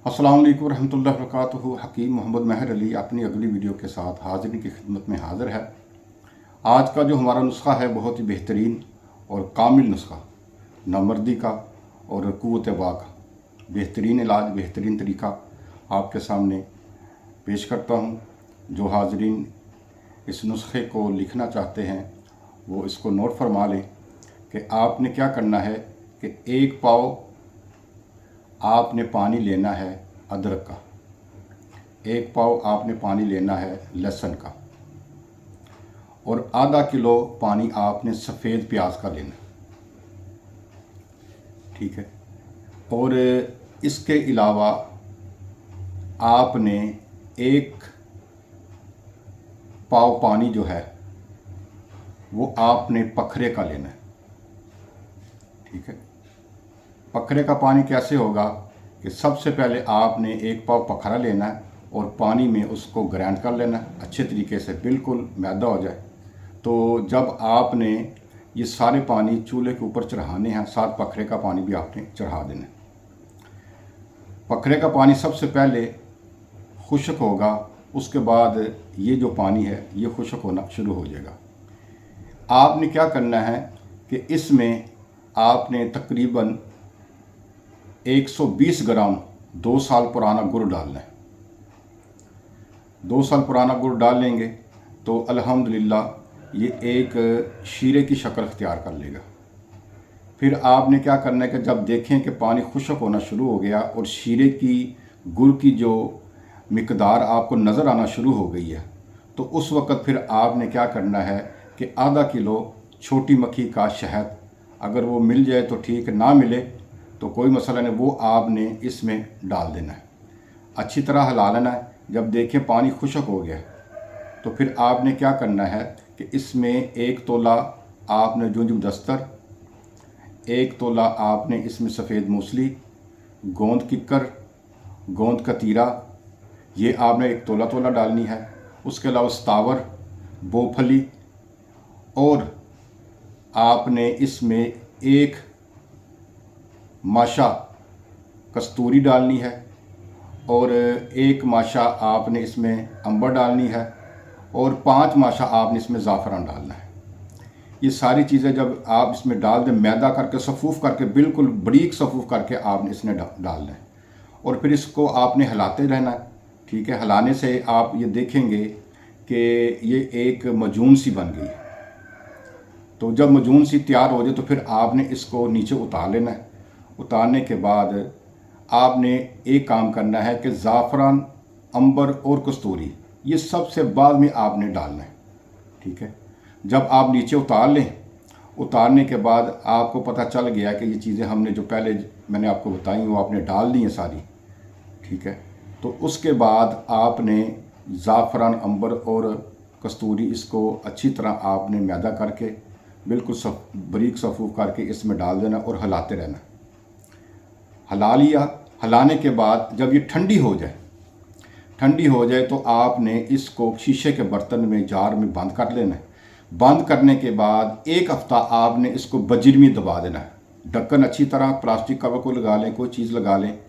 अस्सलाम वालेकुम रहमतुल्लाहि व बरकातुहू। हकीम मोहम्मद महर अली अपनी अगली वीडियो के साथ हाज़िरी की खिदमत में हाज़िर है। आज का जो हमारा नुस्खा है बहुत ही बेहतरीन और कामिल नुस्खा, नामर्दी का और क़ुव्वत बा का बेहतरीन इलाज, बेहतरीन तरीका आपके सामने पेश करता हूँ। जो हाज़रीन इस नुस्खे को लिखना चाहते हैं वो इसको नोट फरमा लें कि आपने क्या करना है कि 1 पाव आपने पानी लेना है अदरक का, 1 पाव आपने पानी लेना है लहसुन का, और आधा किलो पानी आपने सफ़ेद प्याज का लेना, ठीक है। और इसके अलावा आपने 1 पाव पानी जो है वो आपने पखरे का लेना है, ठीक है। पखरे का पानी कैसे होगा कि सबसे पहले आपने 1 पाव पखरा लेना है और पानी में उसको ग्राइंड कर लेना है अच्छे तरीके से, बिल्कुल मैदा हो जाए। तो जब आपने ये सारे पानी चूल्हे के ऊपर चढ़ाने हैं, साथ पखरे का पानी भी आपने चढ़ा देना है। पखरे का पानी सबसे पहले खुश्क होगा, उसके बाद ये जो पानी है ये खुश्क होना शुरू हो जाएगा। आपने क्या करना है कि इसमें आपने तकरीबन 120 ग्राम 2 साल पुराना गुड़ डालना है। 2 साल पुराना गुड़ डाल लेंगे तो अल्हम्दुलिल्लाह ये एक शीरे की शक्ल अख्तियार कर लेगा। फिर आपने क्या करना है कि जब देखें कि पानी खुश्क होना शुरू हो गया और शीरे की गुड़ की जो मिकदार आपको नज़र आना शुरू हो गई है, तो उस वक़्त फिर आपने क्या करना है कि आधा किलो छोटी मक्खी का शहद, अगर वो मिल जाए तो ठीक, ना मिले तो कोई मसला नहीं, वो आपने इसमें डाल देना है। अच्छी तरह हिला लेना है। जब देखें पानी खुश्क हो गया तो फिर आपने क्या करना है कि इसमें 1 तोला आपने जुंजम दस्तर, 1 तोला आपने इसमें सफ़ेद मूसली, गोंद किक्कर, गोंद कतीरा, ये आपने 1 तोला डालनी है। उसके अलावा सतावर, बोफली, और आपने इसमें 1 माशा कस्तूरी डालनी है, और 1 माशा आपने इसमें अंबर डालनी है, और 5 माशा आपने इसमें ज़ाफ़रान डालना है। ये सारी चीज़ें जब आप इसमें डाल दें, मैदा करके सफ़ूफ़ करके, बिल्कुल बारीक सफ़ूफ़ करके आपने इसमें डालना है, और फिर इसको आपने हिलाते रहना है, ठीक है। हिलाने से आप ये देखेंगे कि ये एक मजून सी बन गई है। तो जब मजून सी तैयार हो जाए तो फिर आपने इसको नीचे उतार लेना है। उतारने के बाद आपने एक काम करना है कि ज़ाफ़रान, अंबर और कस्तूरी ये सबसे बाद में आपने डालना है, ठीक है। जब आप नीचे उतार लें, उतारने के बाद आपको पता चल गया कि ये चीज़ें हमने जो पहले मैंने आपको बताई वो आपने डाल दी हैं सारी, ठीक है। तो उसके बाद आपने ज़ाफ़रान, अंबर और कस्तूरी इसको अच्छी तरह आपने मैदा करके बिल्कुल बारीक सफ़ूफ़ करके इसमें डाल देना और हिलाते रहना। हिला लिया। हिलाने के बाद जब ये ठंडी हो जाए तो आपने इसको शीशे के बर्तन में, जार में बंद कर लेना है। बंद करने के बाद 1 हफ़्ता आपने इसको बजरी में दबा देना है। ढक्कन अच्छी तरह प्लास्टिक कवर को लगा लें, कोई चीज़ लगा लें,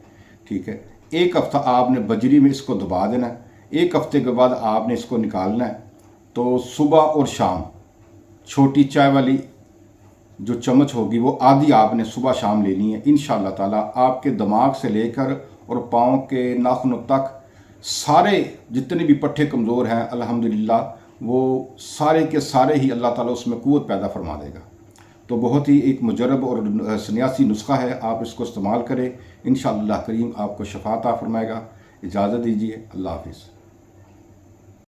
ठीक है। 1 हफ़्ता आपने बजरी में इसको दबा देना है। 1 हफ़्ते के बाद आपने इसको निकालना है। तो सुबह और शाम छोटी चाय वाली जो चम्मच होगी वो आधी आपने सुबह शाम लेनी है। इंशाअल्लाह ताला आपके दिमाग से लेकर और पाँव के नाखूनों तक सारे जितने भी पट्टे कमज़ोर हैं, अल्हम्दुलिल्लाह वो सारे के सारे ही अल्लाह ताला उसमें क़ुव्वत पैदा फरमा देगा। तो बहुत ही एक मुजरब और सन्यासी नुस्खा है, आप इसको इस्तेमाल करें। इंशाअल्लाह करीम आपको शफ़ा अता फरमाएगा। इजाज़त दीजिए, अल्लाह हाफ़िज़।